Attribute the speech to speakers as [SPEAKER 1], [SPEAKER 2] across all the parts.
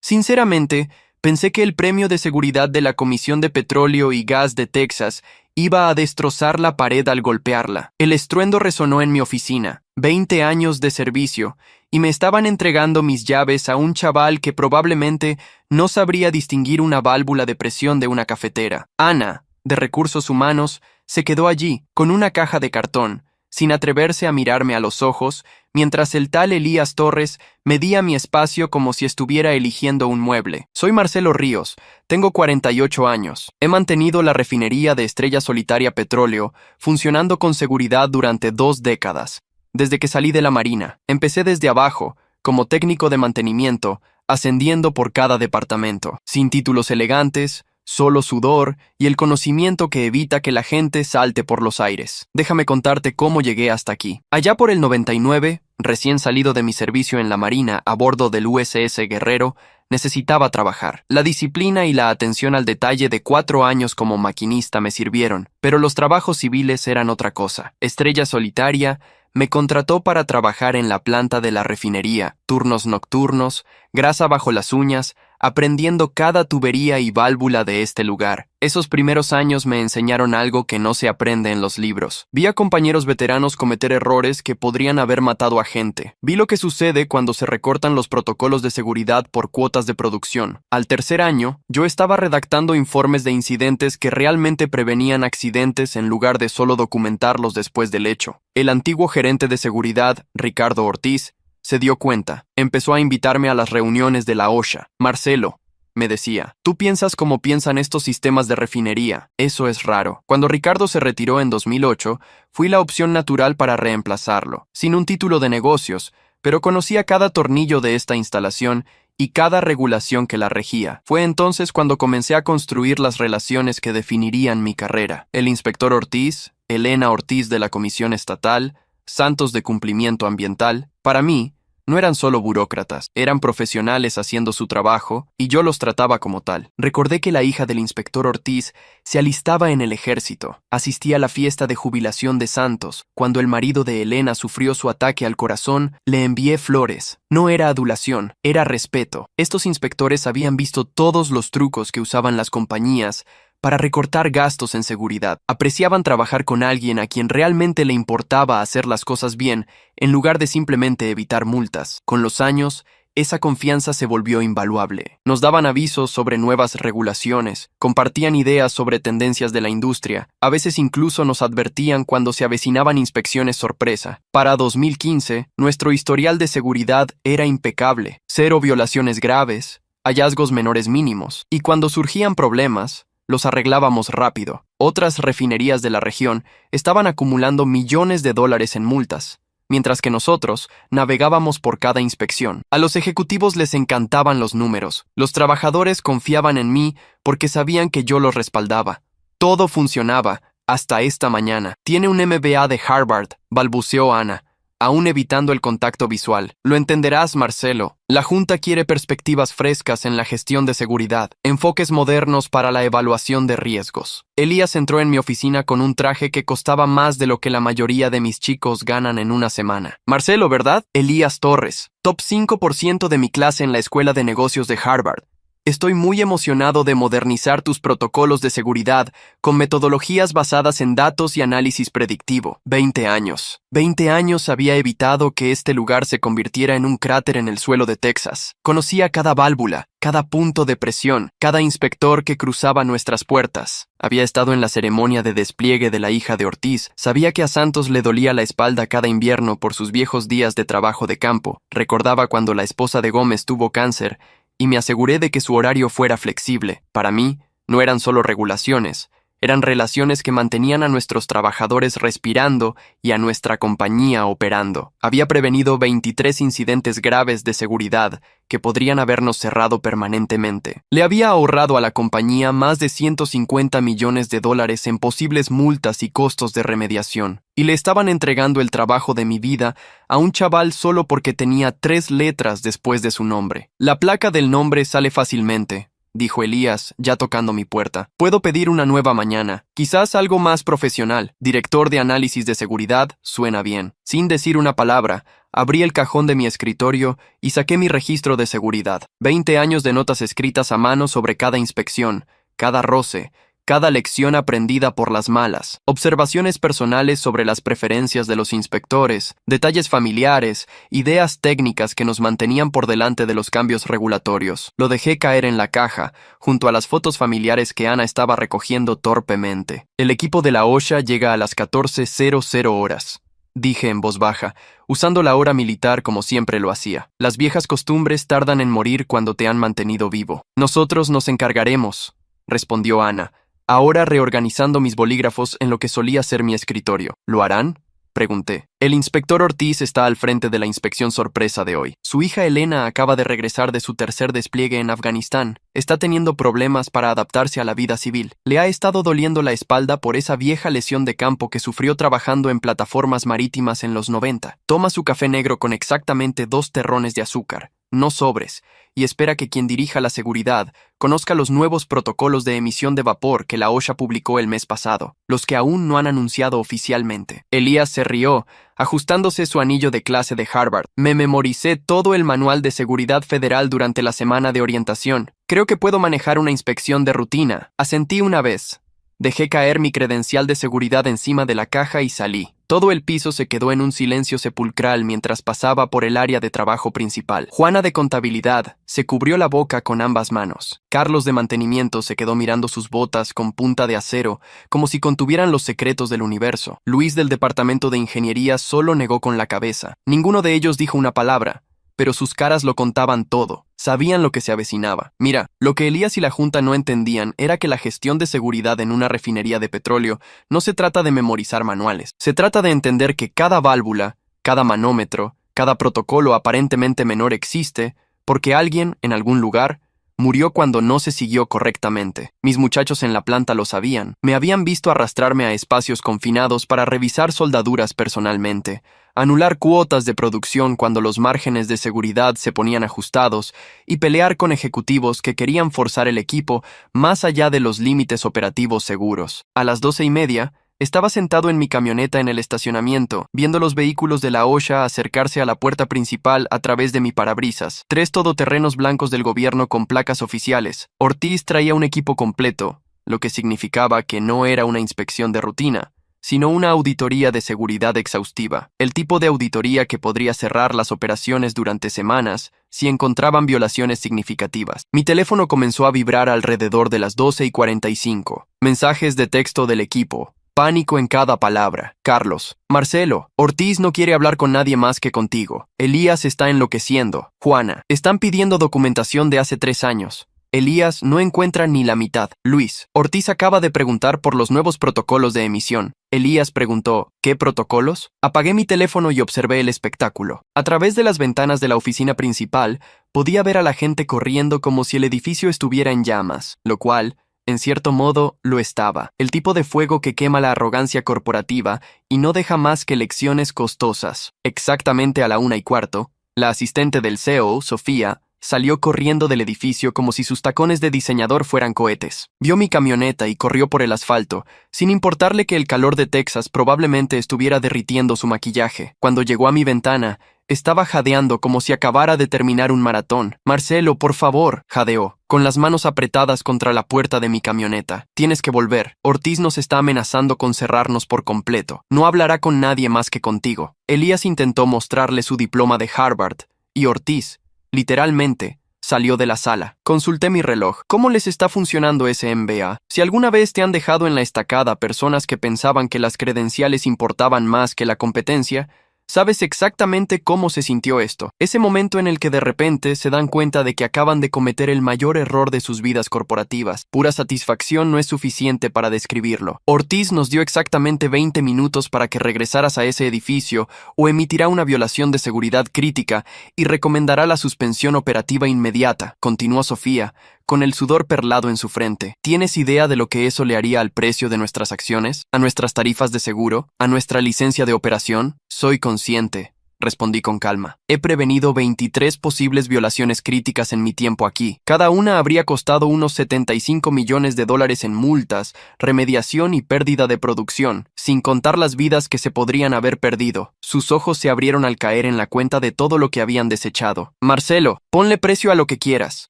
[SPEAKER 1] Sinceramente, pensé que el premio de seguridad de la Comisión de Petróleo y Gas de Texas iba a destrozar la pared al golpearla. El estruendo resonó en mi oficina. 20 años de servicio, y me estaban entregando mis llaves a un chaval que probablemente no sabría distinguir una válvula de presión de una cafetera. Ana, de Recursos Humanos, se quedó allí, con una caja de cartón, sin atreverse a mirarme a los ojos, mientras el tal Elías Torres medía mi espacio como si estuviera eligiendo un mueble. Soy Marcelo Ríos, tengo 48 años. He mantenido la refinería de Estrella Solitaria Petróleo funcionando con seguridad durante 2 décadas. Desde que salí de la Marina, empecé desde abajo, como técnico de mantenimiento, ascendiendo por cada departamento, sin títulos elegantes, solo sudor y el conocimiento que evita que la gente salte por los aires. Déjame contarte cómo llegué hasta aquí. Allá por el 99, recién salido de mi servicio en la Marina a bordo del USS Guerrero, necesitaba trabajar. La disciplina y la atención al detalle de 4 años como maquinista me sirvieron, pero los trabajos civiles eran otra cosa. Estrella Solitaria me contrató para trabajar en la planta de la refinería, turnos nocturnos, grasa bajo las uñas, aprendiendo cada tubería y válvula de este lugar. Esos primeros años me enseñaron algo que no se aprende en los libros. Vi a compañeros veteranos cometer errores que podrían haber matado a gente. Vi lo que sucede cuando se recortan los protocolos de seguridad por cuotas de producción. Al tercer año, yo estaba redactando informes de incidentes que realmente prevenían accidentes en lugar de solo documentarlos después del hecho. El antiguo gerente de seguridad, Ricardo Ortiz, se dio cuenta. Empezó a invitarme a las reuniones de la OSHA. Marcelo, me decía, tú piensas como piensan estos sistemas de refinería. Eso es raro. Cuando Ricardo se retiró en 2008, fui la opción natural para reemplazarlo. Sin un título de negocios, pero conocía cada tornillo de esta instalación y cada regulación que la regía. Fue entonces cuando comencé a construir las relaciones que definirían mi carrera. El inspector Ortiz, Elena Ortiz de la Comisión Estatal, Santos de Cumplimiento Ambiental, para mí, no eran solo burócratas, eran profesionales haciendo su trabajo y yo los trataba como tal. Recordé que la hija del inspector Ortiz se alistaba en el ejército. Asistí a la fiesta de jubilación de Santos. Cuando el marido de Elena sufrió su ataque al corazón, le envié flores. No era adulación, era respeto. Estos inspectores habían visto todos los trucos que usaban las compañías para recortar gastos en seguridad. Apreciaban trabajar con alguien a quien realmente le importaba hacer las cosas bien, en lugar de simplemente evitar multas. Con los años, esa confianza se volvió invaluable. Nos daban avisos sobre nuevas regulaciones, compartían ideas sobre tendencias de la industria, a veces incluso nos advertían cuando se avecinaban inspecciones sorpresa. Para 2015, nuestro historial de seguridad era impecable, 0 violaciones graves, hallazgos menores mínimos, y cuando surgían problemas, los arreglábamos rápido. Otras refinerías de la región estaban acumulando millones de dólares en multas, mientras que nosotros navegábamos por cada inspección. A los ejecutivos les encantaban los números. Los trabajadores confiaban en mí porque sabían que yo los respaldaba. Todo funcionaba, hasta esta mañana. Tiene un MBA de Harvard, balbuceó Ana, aún evitando el contacto visual. Lo entenderás, Marcelo. La Junta quiere perspectivas frescas en la gestión de seguridad, enfoques modernos para la evaluación de riesgos. Elías entró en mi oficina con un traje que costaba más de lo que la mayoría de mis chicos ganan en una semana. Marcelo, ¿verdad? Elías Torres, top 5% de mi clase en la Escuela de Negocios de Harvard. Estoy muy emocionado de modernizar tus protocolos de seguridad con metodologías basadas en datos y análisis predictivo. 20 años. 20 años había evitado que este lugar se convirtiera en un cráter en el suelo de Texas. Conocía cada válvula, cada punto de presión, cada inspector que cruzaba nuestras puertas. Había estado en la ceremonia de despliegue de la hija de Ortiz. Sabía que a Santos le dolía la espalda cada invierno por sus viejos días de trabajo de campo. Recordaba cuando la esposa de Gómez tuvo cáncer y me aseguré de que su horario fuera flexible. Para mí, no eran solo regulaciones, eran relaciones que mantenían a nuestros trabajadores respirando y a nuestra compañía operando. Había prevenido 23 incidentes graves de seguridad que podrían habernos cerrado permanentemente. Le había ahorrado a la compañía más de 150 millones de dólares en posibles multas y costos de remediación. Y le estaban entregando el trabajo de mi vida a un chaval solo porque tenía 3 letras después de su nombre. La placa del nombre sale fácilmente, dijo Elías, ya tocando mi puerta. Puedo pedir una nueva mañana, quizás algo más profesional. Director de análisis de seguridad, suena bien. Sin decir una palabra, Abrí el cajón de mi escritorio y saqué mi registro de seguridad. 20 años de notas escritas a mano sobre cada inspección, cada roce, cada lección aprendida por las malas, observaciones personales sobre las preferencias de los inspectores, detalles familiares, ideas técnicas que nos mantenían por delante de los cambios regulatorios. Lo dejé caer en la caja, junto a las fotos familiares que Ana estaba recogiendo torpemente. El equipo de la OSHA llega a las 14:00 horas. Dije en voz baja, usando la hora militar como siempre lo hacía. Las viejas costumbres tardan en morir cuando te han mantenido vivo. Nosotros nos encargaremos, respondió Ana, ahora reorganizando mis bolígrafos en lo que solía ser mi escritorio. ¿Lo harán?, pregunté. El inspector Ortiz está al frente de la inspección sorpresa de hoy. Su hija Elena acaba de regresar de su tercer despliegue en Afganistán. Está teniendo problemas para adaptarse a la vida civil. Le ha estado doliendo la espalda por esa vieja lesión de campo que sufrió trabajando en plataformas marítimas en los 90. Toma su café negro con exactamente 2 terrones de azúcar, no sobres, y espera que quien dirija la seguridad conozca los nuevos protocolos de emisión de vapor que la OSHA publicó el mes pasado, los que aún no han anunciado oficialmente. Elías se rió, ajustándose su anillo de clase de Harvard. Me memoricé todo el manual de seguridad federal durante la semana de orientación. Creo que puedo manejar una inspección de rutina. Asentí una vez. Dejé caer mi credencial de seguridad encima de la caja y salí. Todo el piso se quedó en un silencio sepulcral mientras pasaba por el área de trabajo principal. Juana de contabilidad se cubrió la boca con ambas manos. Carlos de mantenimiento se quedó mirando sus botas con punta de acero, como si contuvieran los secretos del universo. Luis del departamento de ingeniería solo negó con la cabeza. Ninguno de ellos dijo una palabra, pero sus caras lo contaban todo. Sabían lo que se avecinaba. Mira, lo que Elías y la Junta no entendían era que la gestión de seguridad en una refinería de petróleo no se trata de memorizar manuales. Se trata de entender que cada válvula, cada manómetro, cada protocolo aparentemente menor existe porque alguien, en algún lugar, murió cuando no se siguió correctamente. Mis muchachos en la planta lo sabían. Me habían visto arrastrarme a espacios confinados para revisar soldaduras personalmente, anular cuotas de producción cuando los márgenes de seguridad se ponían ajustados y pelear con ejecutivos que querían forzar el equipo más allá de los límites operativos seguros. A las 12:30, estaba sentado en mi camioneta en el estacionamiento, viendo los vehículos de la OSHA acercarse a la puerta principal a través de mi parabrisas. 3 todoterrenos blancos del gobierno con placas oficiales. Ortiz traía un equipo completo, lo que significaba que no era una inspección de rutina, sino una auditoría de seguridad exhaustiva, el tipo de auditoría que podría cerrar las operaciones durante semanas si encontraban violaciones significativas. Mi teléfono comenzó a vibrar alrededor de las 12:45. Mensajes de texto del equipo. Pánico en cada palabra. Carlos. Marcelo. Ortiz no quiere hablar con nadie más que contigo. Elías está enloqueciendo. Juana. Están pidiendo documentación de hace 3 años. Elías no encuentra ni la mitad. Luis. Ortiz acaba de preguntar por los nuevos protocolos de emisión. Elías preguntó, ¿qué protocolos? Apagué mi teléfono y observé el espectáculo. A través de las ventanas de la oficina principal, podía ver a la gente corriendo como si el edificio estuviera en llamas, lo cual, en cierto modo, lo estaba. El tipo de fuego que quema la arrogancia corporativa y no deja más que lecciones costosas. Exactamente a la 1:15, la asistente del CEO, Sofía, salió corriendo del edificio como si sus tacones de diseñador fueran cohetes. Vio mi camioneta y corrió por el asfalto, sin importarle que el calor de Texas probablemente estuviera derritiendo su maquillaje. Cuando llegó a mi ventana, estaba jadeando como si acabara de terminar un maratón. Marcelo, por favor, jadeó, con las manos apretadas contra la puerta de mi camioneta. Tienes que volver. Ortiz nos está amenazando con cerrarnos por completo. No hablará con nadie más que contigo. Elías intentó mostrarle su diploma de Harvard, y Ortiz, literalmente, salió de la sala. Consulté mi reloj. ¿Cómo les está funcionando ese MBA? Si alguna vez te han dejado en la estacada personas que pensaban que las credenciales importaban más que la competencia, sabes exactamente cómo se sintió esto. Ese momento en el que de repente se dan cuenta de que acaban de cometer el mayor error de sus vidas corporativas. Pura satisfacción no es suficiente para describirlo. Ortiz nos dio exactamente 20 minutos para que regresaras a ese edificio o emitirá una violación de seguridad crítica y recomendará la suspensión operativa inmediata, continuó Sofía, con el sudor perlado en su frente. ¿Tienes idea de lo que eso le haría al precio de nuestras acciones? ¿A nuestras tarifas de seguro? ¿A nuestra licencia de operación? Soy consciente, respondí con calma. He prevenido 23 posibles violaciones críticas en mi tiempo aquí. Cada una habría costado unos 75 millones de dólares en multas, remediación y pérdida de producción, sin contar las vidas que se podrían haber perdido. Sus ojos se abrieron al caer en la cuenta de todo lo que habían desechado. Marcelo, ponle precio a lo que quieras.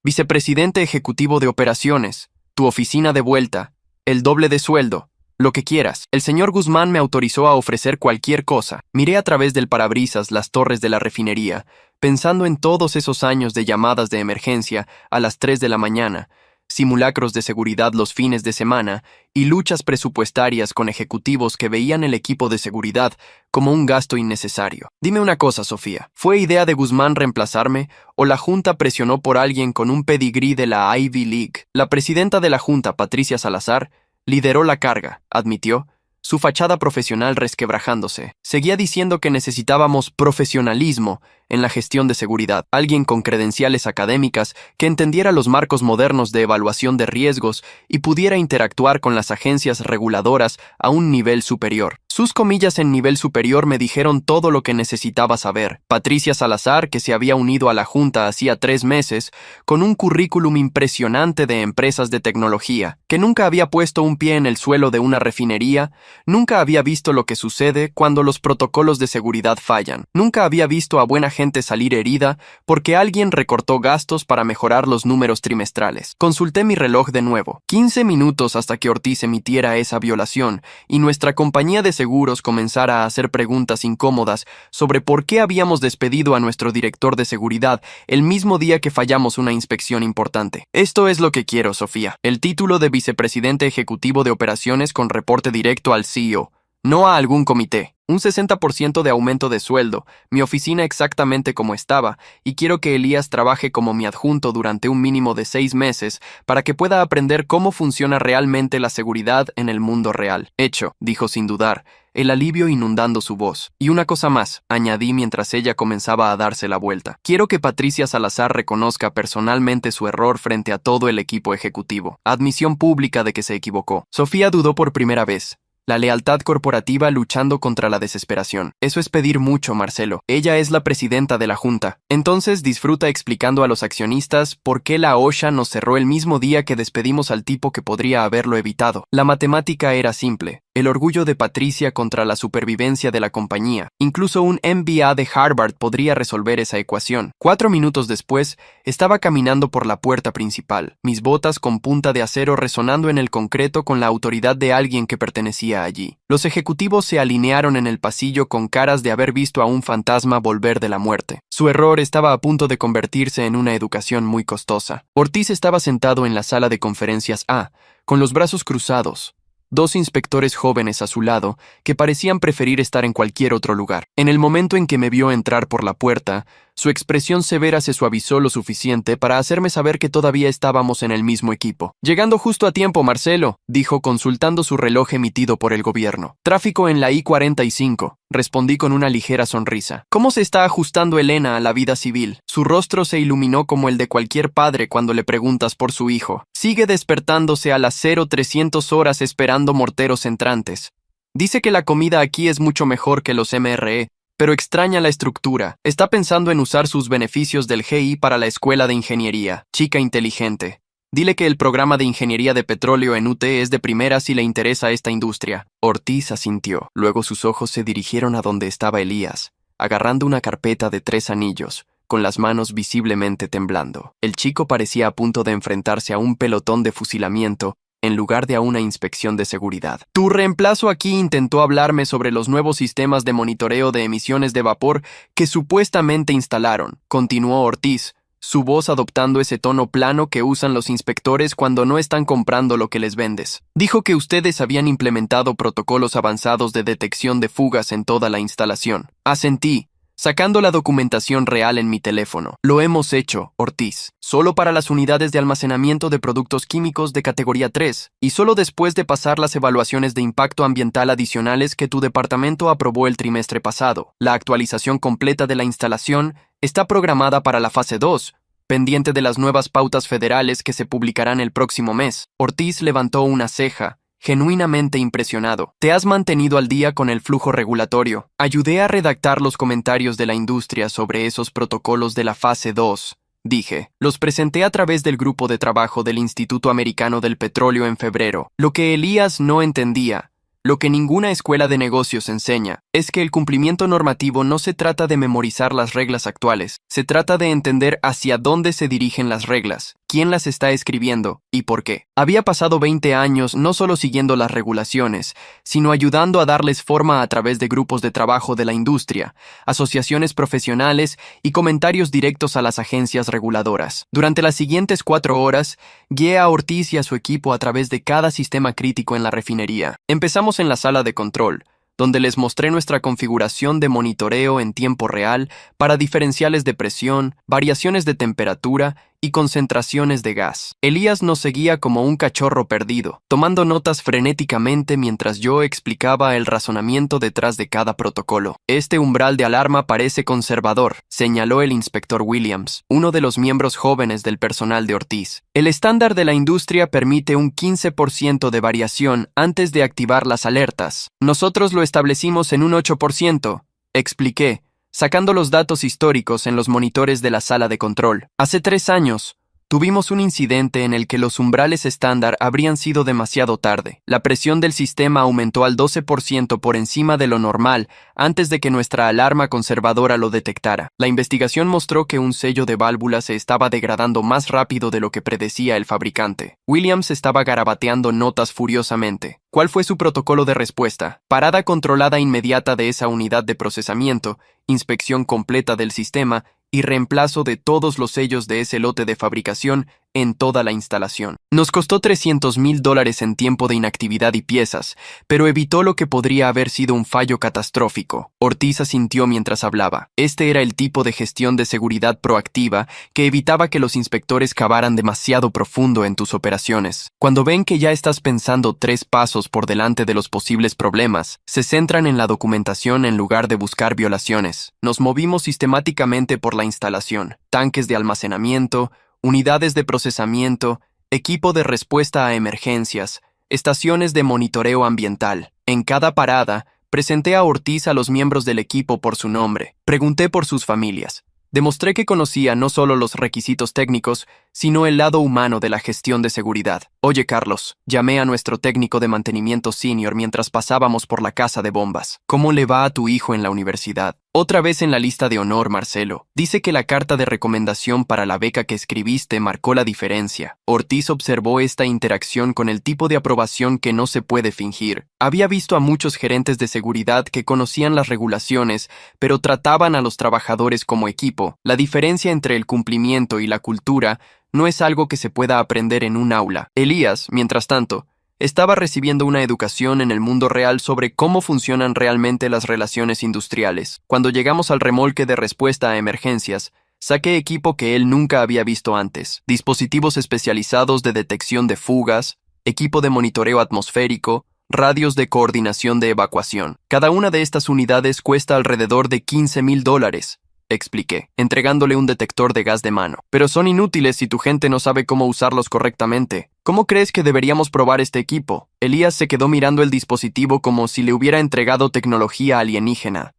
[SPEAKER 1] Vicepresidente ejecutivo de operaciones, tu oficina de vuelta, el doble de sueldo. Lo que quieras. El señor Guzmán me autorizó a ofrecer cualquier cosa. Miré a través del parabrisas las torres de la refinería, pensando en todos esos años de llamadas de emergencia a las 3 de la mañana, simulacros de seguridad los fines de semana y luchas presupuestarias con ejecutivos que veían el equipo de seguridad como un gasto innecesario. Dime una cosa, Sofía. ¿Fue idea de Guzmán reemplazarme o la Junta presionó por alguien con un pedigrí de la Ivy League? La presidenta de la Junta, Patricia Salazar, lideró la carga, admitió, su fachada profesional resquebrajándose. Seguía diciendo que necesitábamos profesionalismo en la gestión de seguridad, alguien con credenciales académicas que entendiera los marcos modernos de evaluación de riesgos y pudiera interactuar con las agencias reguladoras a un nivel superior. Sus comillas en nivel superior me dijeron todo lo que necesitaba saber. Patricia Salazar, que se había unido a la Junta hacía 3 meses, con un currículum impresionante de empresas de tecnología, que nunca había puesto un pie en el suelo de una refinería, nunca había visto lo que sucede cuando los protocolos de seguridad fallan, nunca había visto a buena gente salir herida porque alguien recortó gastos para mejorar los números trimestrales. Consulté mi reloj de nuevo. 15 minutos hasta que Ortiz emitiera esa violación y nuestra compañía de seguros comenzara a hacer preguntas incómodas sobre por qué habíamos despedido a nuestro director de seguridad el mismo día que fallamos una inspección importante. Esto es lo que quiero, Sofía. El título de vicepresidente ejecutivo de operaciones con reporte directo al CEO, no a algún comité. Un 60% de aumento de sueldo, mi oficina exactamente como estaba, y quiero que Elías trabaje como mi adjunto durante un mínimo de 6 meses para que pueda aprender cómo funciona realmente la seguridad en el mundo real. Hecho, dijo sin dudar, el alivio inundando su voz. Y una cosa más, añadí mientras ella comenzaba a darse la vuelta. Quiero que Patricia Salazar reconozca personalmente su error frente a todo el equipo ejecutivo. Admisión pública de que se equivocó. Sofía dudó por primera vez. La lealtad corporativa luchando contra la desesperación. Eso es pedir mucho, Marcelo. Ella es la presidenta de la Junta. Entonces disfruta explicando a los accionistas por qué la OSHA nos cerró el mismo día que despedimos al tipo que podría haberlo evitado. La matemática era simple. El orgullo de Patricia contra la supervivencia de la compañía. Incluso un MBA de Harvard podría resolver esa ecuación. 4 minutos después, estaba caminando por la puerta principal, mis botas con punta de acero resonando en el concreto con la autoridad de alguien que pertenecía allí. Los ejecutivos se alinearon en el pasillo con caras de haber visto a un fantasma volver de la muerte. Su error estaba a punto de convertirse en una educación muy costosa. Ortiz estaba sentado en la sala de conferencias A, con los brazos cruzados. 2 inspectores jóvenes a su lado que parecían preferir estar en cualquier otro lugar. En el momento en que me vio entrar por la puerta, su expresión severa se suavizó lo suficiente para hacerme saber que todavía estábamos en el mismo equipo. Llegando justo a tiempo, Marcelo, dijo consultando su reloj emitido por el gobierno. Tráfico en la I-45, respondí con una ligera sonrisa. ¿Cómo se está ajustando Elena a la vida civil? Su rostro se iluminó como el de cualquier padre cuando le preguntas por su hijo. Sigue despertándose a las 0300 horas esperando morteros entrantes. Dice que la comida aquí es mucho mejor que los MRE, pero extraña la estructura. Está pensando en usar sus beneficios del GI para la escuela de ingeniería. Chica inteligente. Dile que el programa de ingeniería de petróleo en UT es de primera si le interesa esta industria. Ortiz asintió. Luego sus ojos se dirigieron a donde estaba Elías, agarrando una carpeta de 3 anillos, con las manos visiblemente temblando. El chico parecía a punto de enfrentarse a un pelotón de fusilamiento en lugar de a una inspección de seguridad. Tu reemplazo aquí intentó hablarme sobre los nuevos sistemas de monitoreo de emisiones de vapor que supuestamente instalaron, continuó Ortiz, su voz adoptando ese tono plano que usan los inspectores cuando no están comprando lo que les vendes. Dijo que ustedes habían implementado protocolos avanzados de detección de fugas en toda la instalación. Asentí, sacando la documentación real en mi teléfono. Lo hemos hecho, Ortiz, solo para las unidades de almacenamiento de productos químicos de categoría 3, y solo después de pasar las evaluaciones de impacto ambiental adicionales que tu departamento aprobó el trimestre pasado. La actualización completa de la instalación está programada para la fase 2, pendiente de las nuevas pautas federales que se publicarán el próximo mes. Ortiz levantó una ceja genuinamente impresionado. Te has mantenido al día con el flujo regulatorio. Ayudé a redactar los comentarios de la industria sobre esos protocolos de la fase 2. Dije, los presenté a través del grupo de trabajo del Instituto Americano del Petróleo en febrero. Lo que Elías no entendía, lo que ninguna escuela de negocios enseña, es que el cumplimiento normativo no se trata de memorizar las reglas actuales, se trata de entender hacia dónde se dirigen las reglas, quién las está escribiendo y por qué. Había pasado 20 años no solo siguiendo las regulaciones, sino ayudando a darles forma a través de grupos de trabajo de la industria, asociaciones profesionales y comentarios directos a las agencias reguladoras. Durante las siguientes 4 horas, guié a Ortiz y a su equipo a través de cada sistema crítico en la refinería. Empezamos en la sala de control, donde les mostré nuestra configuración de monitoreo en tiempo real para diferenciales de presión, variaciones de temperatura y concentraciones de gas. Elías nos seguía como un cachorro perdido, tomando notas frenéticamente mientras yo explicaba el razonamiento detrás de cada protocolo. Este umbral de alarma parece conservador, señaló el inspector Williams, uno de los miembros jóvenes del personal de Ortiz. El estándar de la industria permite un 15% de variación antes de activar las alertas. Nosotros lo establecimos en un 8%, expliqué, sacando los datos históricos en los monitores de la sala de control. Hace 3 años, tuvimos un incidente en el que los umbrales estándar habrían sido demasiado tarde. La presión del sistema aumentó al 12% por encima de lo normal antes de que nuestra alarma conservadora lo detectara. La investigación mostró que un sello de válvula se estaba degradando más rápido de lo que predecía el fabricante. Williams estaba garabateando notas furiosamente. ¿Cuál fue su protocolo de respuesta? Parada controlada inmediata de esa unidad de procesamiento, inspección completa del sistema y reemplazo de todos los sellos de ese lote de fabricación en toda la instalación. Nos costó $300,000 en tiempo de inactividad y piezas, pero evitó lo que podría haber sido un fallo catastrófico. Ortiz asintió mientras hablaba. Este era el tipo de gestión de seguridad proactiva que evitaba que los inspectores cavaran demasiado profundo en tus operaciones. Cuando ven que ya estás pensando 3 pasos por delante de los posibles problemas, se centran en la documentación en lugar de buscar violaciones. Nos movimos sistemáticamente por la instalación, tanques de almacenamiento, unidades de procesamiento, equipo de respuesta a emergencias, estaciones de monitoreo ambiental. En cada parada, presenté a Ortiz a los miembros del equipo por su nombre. Pregunté por sus familias. Demostré que conocía no solo los requisitos técnicos, sino el lado humano de la gestión de seguridad. Oye, Carlos, llamé a nuestro técnico de mantenimiento senior mientras pasábamos por la casa de bombas. ¿Cómo le va a tu hijo en la universidad? Otra vez en la lista de honor, Marcelo. Dice que la carta de recomendación para la beca que escribiste marcó la diferencia. Ortiz observó esta interacción con el tipo de aprobación que no se puede fingir. Había visto a muchos gerentes de seguridad que conocían las regulaciones, pero trataban a los trabajadores como equipo. La diferencia entre el cumplimiento y la cultura no es algo que se pueda aprender en un aula. Elías, mientras tanto, estaba recibiendo una educación en el mundo real sobre cómo funcionan realmente las relaciones industriales. Cuando llegamos al remolque de respuesta a emergencias, saqué equipo que él nunca había visto antes. Dispositivos especializados de detección de fugas, equipo de monitoreo atmosférico, radios de coordinación de evacuación. Cada una de estas unidades cuesta alrededor de $15,000. Expliqué, entregándole un detector de gas de mano. Pero son inútiles si tu gente no sabe cómo usarlos correctamente. ¿Cómo crees que deberíamos probar este equipo? Elías se quedó mirando el dispositivo como si le hubiera entregado tecnología alienígena.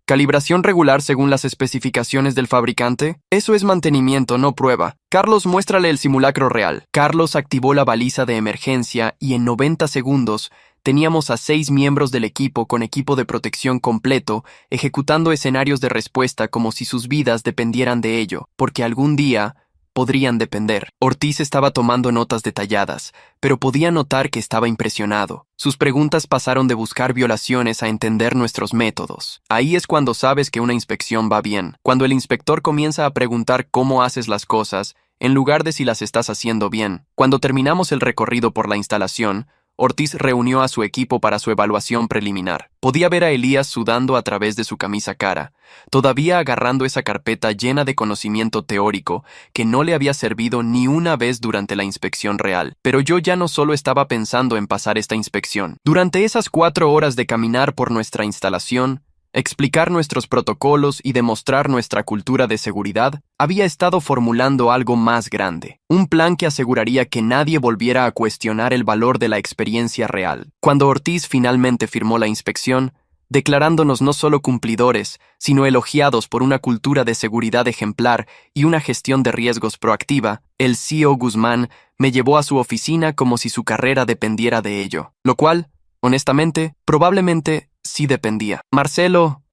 [SPEAKER 1] ¿Calibración regular según las especificaciones del fabricante? Eso es mantenimiento, no prueba. Carlos, muéstrale el simulacro real. Carlos activó la baliza de emergencia y en 90 segundos teníamos a 6 miembros del equipo con equipo de protección completo, ejecutando escenarios de respuesta como si sus vidas dependieran de ello, porque algún día podrían depender. Ortiz estaba tomando notas detalladas, pero podía notar que estaba impresionado. Sus preguntas pasaron de buscar violaciones a entender nuestros métodos. Ahí es cuando sabes que una inspección va bien. Cuando el inspector comienza a preguntar cómo haces las cosas, en lugar de si las estás haciendo bien. Cuando terminamos el recorrido por la instalación, Ortiz reunió a su equipo para su evaluación preliminar. Podía ver a Elías sudando a través de su camisa cara, todavía agarrando esa carpeta llena de conocimiento teórico que no le había servido ni una vez durante la inspección real. Pero yo ya no solo estaba pensando en pasar esta inspección. Durante esas 4 horas de caminar por nuestra instalación, explicar nuestros protocolos y demostrar nuestra cultura de seguridad, había estado formulando algo más grande, un plan que aseguraría que nadie volviera a cuestionar el valor de la experiencia real. Cuando Ortiz finalmente firmó la inspección, declarándonos no solo cumplidores, sino elogiados por una cultura de seguridad ejemplar y una gestión de riesgos proactiva, el CEO Guzmán me llevó a su oficina como si su carrera dependiera de ello, lo cual, honestamente, probablemente sí dependía. Marcelo,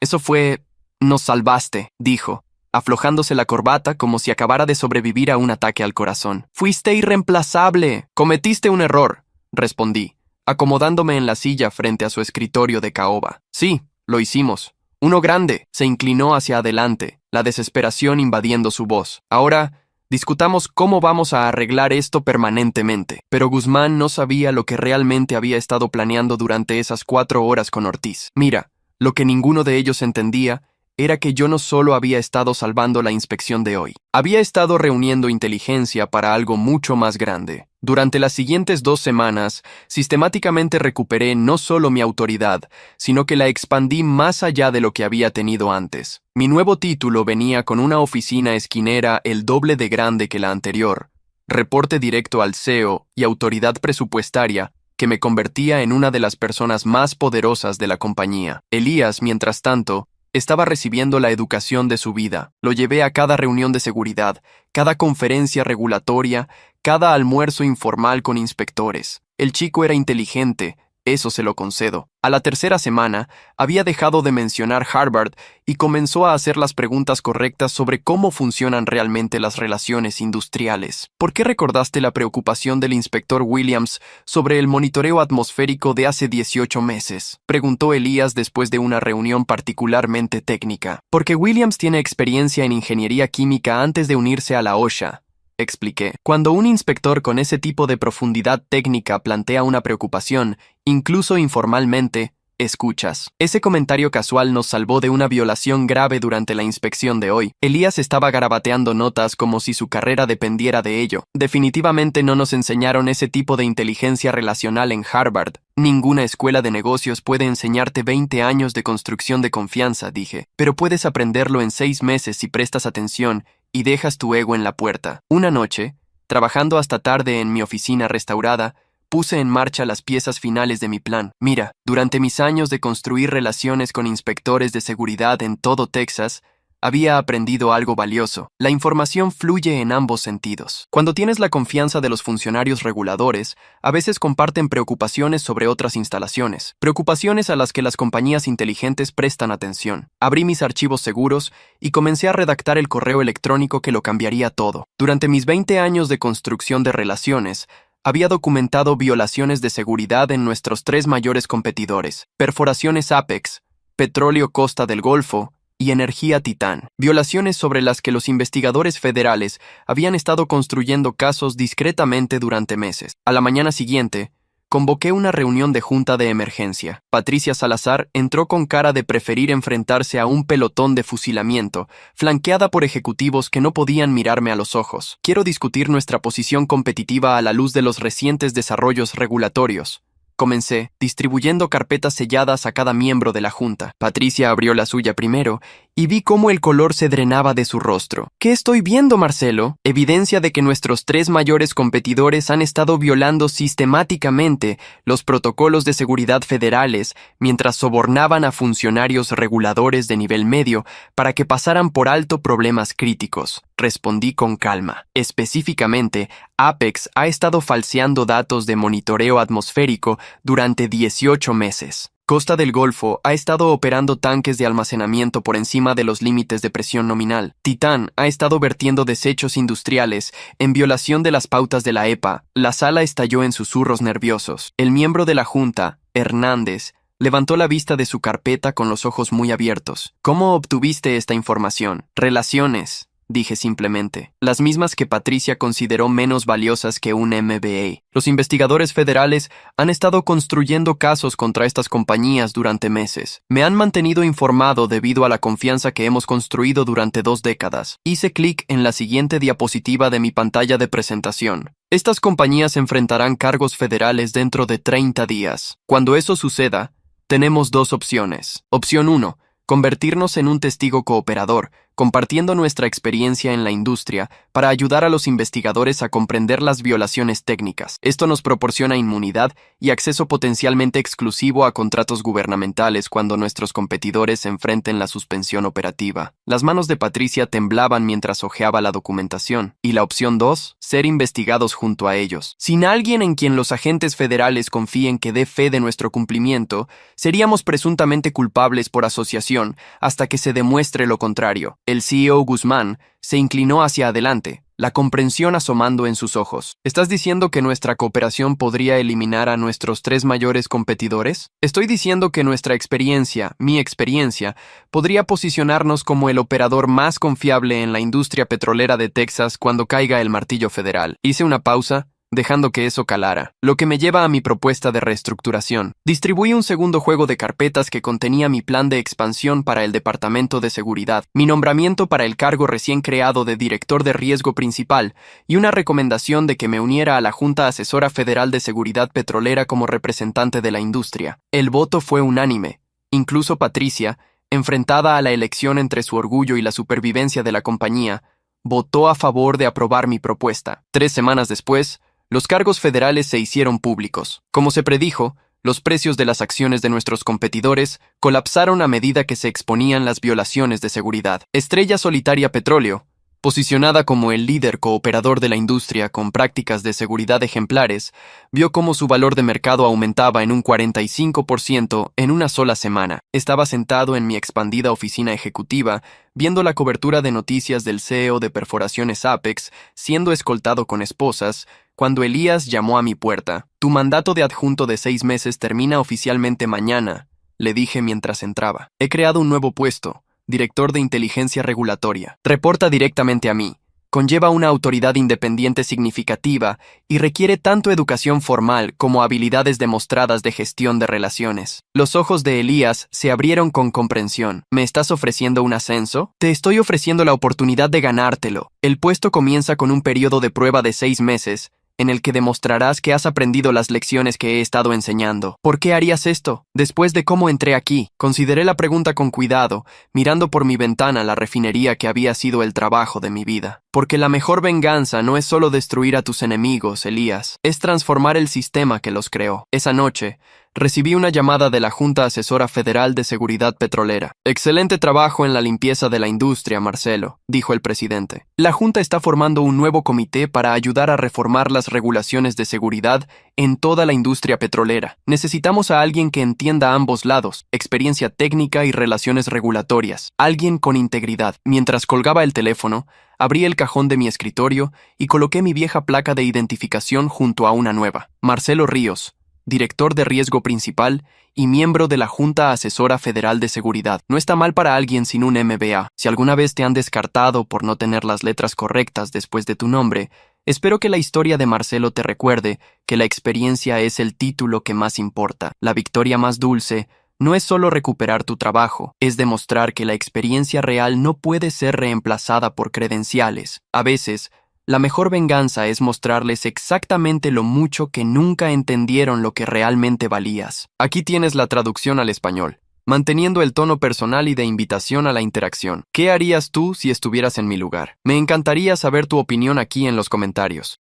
[SPEAKER 1] nos salvaste, dijo, aflojándose la corbata como si acabara de sobrevivir a un ataque al corazón. Fuiste irreemplazable. Cometiste un error, respondí, acomodándome en la silla frente a su escritorio de caoba. Sí, lo hicimos. Uno grande. Se inclinó hacia adelante, la desesperación invadiendo su voz. Ahora, discutamos cómo vamos a arreglar esto permanentemente. Pero Guzmán no sabía lo que realmente había estado planeando durante esas 4 horas con Ortiz. Mira, lo que ninguno de ellos entendía era que yo no solo había estado salvando la inspección de hoy, había estado reuniendo inteligencia para algo mucho más grande. Durante las siguientes 2 semanas, sistemáticamente recuperé no solo mi autoridad, sino que la expandí más allá de lo que había tenido antes. Mi nuevo título venía con una oficina esquinera el doble de grande que la anterior, reporte directo al CEO y autoridad presupuestaria, que me convertía en una de las personas más poderosas de la compañía. Elías, mientras tanto, estaba recibiendo la educación de su vida. Lo llevé a cada reunión de seguridad, cada conferencia regulatoria, cada almuerzo informal con inspectores. El chico era inteligente, eso se lo concedo. A la 3ª semana, había dejado de mencionar Harvard y comenzó a hacer las preguntas correctas sobre cómo funcionan realmente las relaciones industriales. ¿Por qué recordaste la preocupación del inspector Williams sobre el monitoreo atmosférico de hace 18 meses? Preguntó Elías después de una reunión particularmente técnica. Porque Williams tiene experiencia en ingeniería química antes de unirse a la OSHA, expliqué. Cuando un inspector con ese tipo de profundidad técnica plantea una preocupación, incluso informalmente, escuchas. Ese comentario casual nos salvó de una violación grave durante la inspección de hoy. Elías estaba garabateando notas como si su carrera dependiera de ello. Definitivamente no nos enseñaron ese tipo de inteligencia relacional en Harvard. Ninguna escuela de negocios puede enseñarte 20 años de construcción de confianza, dije. Pero puedes aprenderlo en 6 meses si prestas atención y dejas tu ego en la puerta. Una noche, trabajando hasta tarde en mi oficina restaurada, puse en marcha las piezas finales de mi plan. Mira, durante mis años de construir relaciones con inspectores de seguridad en todo Texas, había aprendido algo valioso. La información fluye en ambos sentidos. Cuando tienes la confianza de los funcionarios reguladores, a veces comparten preocupaciones sobre otras instalaciones, preocupaciones a las que las compañías inteligentes prestan atención. Abrí mis archivos seguros y comencé a redactar el correo electrónico que lo cambiaría todo. Durante mis 20 años de construcción de relaciones, había documentado violaciones de seguridad en nuestros 3 mayores competidores: perforaciones Apex, Petróleo Costa del Golfo y Energía Titán. Violaciones sobre las que los investigadores federales habían estado construyendo casos discretamente durante meses. A la mañana siguiente, convoqué una reunión de junta de emergencia. Patricia Salazar entró con cara de preferir enfrentarse a un pelotón de fusilamiento, flanqueada por ejecutivos que no podían mirarme a los ojos. Quiero discutir nuestra posición competitiva a la luz de los recientes desarrollos regulatorios. Comencé, distribuyendo carpetas selladas a cada miembro de la junta. Patricia abrió la suya primero y vi cómo el color se drenaba de su rostro. ¿Qué estoy viendo, Marcelo? Evidencia de que nuestros 3 mayores competidores han estado violando sistemáticamente los protocolos de seguridad federales mientras sobornaban a funcionarios reguladores de nivel medio para que pasaran por alto problemas críticos. Respondí con calma. Específicamente, Apex ha estado falseando datos de monitoreo atmosférico durante 18 meses. Costa del Golfo ha estado operando tanques de almacenamiento por encima de los límites de presión nominal. Titán ha estado vertiendo desechos industriales en violación de las pautas de la EPA. La sala estalló en susurros nerviosos. El miembro de la junta, Hernández, levantó la vista de su carpeta con los ojos muy abiertos. ¿Cómo obtuviste esta información? Relaciones, dije simplemente, las mismas que Patricia consideró menos valiosas que un MBA. Los investigadores federales han estado construyendo casos contra estas compañías durante meses. Me han mantenido informado debido a la confianza que hemos construido durante 2 décadas. Hice clic en la siguiente diapositiva de mi pantalla de presentación. Estas compañías enfrentarán cargos federales dentro de 30 días. Cuando eso suceda, tenemos 2 opciones. Opción 1. convertirnos en un testigo cooperador, compartiendo nuestra experiencia en la industria para ayudar a los investigadores a comprender las violaciones técnicas. Esto nos proporciona inmunidad y acceso potencialmente exclusivo a contratos gubernamentales cuando nuestros competidores enfrenten la suspensión operativa. Las manos de Patricia temblaban mientras hojeaba la documentación. Y la opción 2, ser investigados junto a ellos. Sin alguien en quien los agentes federales confíen que dé fe de nuestro cumplimiento, seríamos presuntamente culpables por asociación hasta que se demuestre lo contrario. El CEO Guzmán se inclinó hacia adelante, la comprensión asomando en sus ojos. ¿Estás diciendo que nuestra cooperación podría eliminar a nuestros 3 mayores competidores? Estoy diciendo que nuestra experiencia, mi experiencia, podría posicionarnos como el operador más confiable en la industria petrolera de Texas cuando caiga el martillo federal. Hice una pausa, dejando que eso calara, lo que me lleva a mi propuesta de reestructuración. Distribuí un segundo juego de carpetas que contenía mi plan de expansión para el Departamento de Seguridad, mi nombramiento para el cargo recién creado de Director de Riesgo Principal y una recomendación de que me uniera a la Junta Asesora Federal de Seguridad Petrolera como representante de la industria. El voto fue unánime. Incluso Patricia, enfrentada a la elección entre su orgullo y la supervivencia de la compañía, votó a favor de aprobar mi propuesta. 3 semanas después, los cargos federales se hicieron públicos. Como se predijo, los precios de las acciones de nuestros competidores colapsaron a medida que se exponían las violaciones de seguridad. Estrella Solitaria Petróleo, posicionada como el líder cooperador de la industria con prácticas de seguridad ejemplares, vio cómo su valor de mercado aumentaba en un 45% en una sola semana. Estaba sentado en mi expandida oficina ejecutiva, viendo la cobertura de noticias del CEO de Perforaciones Apex, siendo escoltado con esposas, cuando Elías llamó a mi puerta. «Tu mandato de adjunto de 6 meses termina oficialmente mañana», le dije mientras entraba. «He creado un nuevo puesto, Director de Inteligencia Regulatoria. Reporta directamente a mí. Conlleva una autoridad independiente significativa y requiere tanto educación formal como habilidades demostradas de gestión de relaciones». Los ojos de Elías se abrieron con comprensión. «¿Me estás ofreciendo un ascenso? Te estoy ofreciendo la oportunidad de ganártelo. El puesto comienza con un periodo de prueba de 6 meses, en el que demostrarás que has aprendido las lecciones que he estado enseñando. ¿Por qué harías esto? Después de cómo entré aquí, consideré la pregunta con cuidado, mirando por mi ventana la refinería que había sido el trabajo de mi vida. Porque la mejor venganza no es solo destruir a tus enemigos, Elías, es transformar el sistema que los creó. Esa noche, recibí una llamada de la Junta Asesora Federal de Seguridad Petrolera. «Excelente trabajo en la limpieza de la industria, Marcelo», dijo el presidente. «La Junta está formando un nuevo comité para ayudar a reformar las regulaciones de seguridad en toda la industria petrolera. Necesitamos a alguien que entienda ambos lados, experiencia técnica y relaciones regulatorias. Alguien con integridad». Mientras colgaba el teléfono, abrí el cajón de mi escritorio y coloqué mi vieja placa de identificación junto a una nueva. Marcelo Ríos, Director de Riesgo Principal y miembro de la Junta Asesora Federal de Seguridad. No está mal para alguien sin un MBA. Si alguna vez te han descartado por no tener las letras correctas después de tu nombre, espero que la historia de Marcelo te recuerde que la experiencia es el título que más importa. La victoria más dulce no es solo recuperar tu trabajo, es demostrar que la experiencia real no puede ser reemplazada por credenciales. A veces, la mejor venganza es mostrarles exactamente lo mucho que nunca entendieron lo que realmente valías. Aquí tienes la traducción al español, manteniendo el tono personal y de invitación a la interacción. ¿Qué harías tú si estuvieras en mi lugar? Me encantaría saber tu opinión aquí en los comentarios.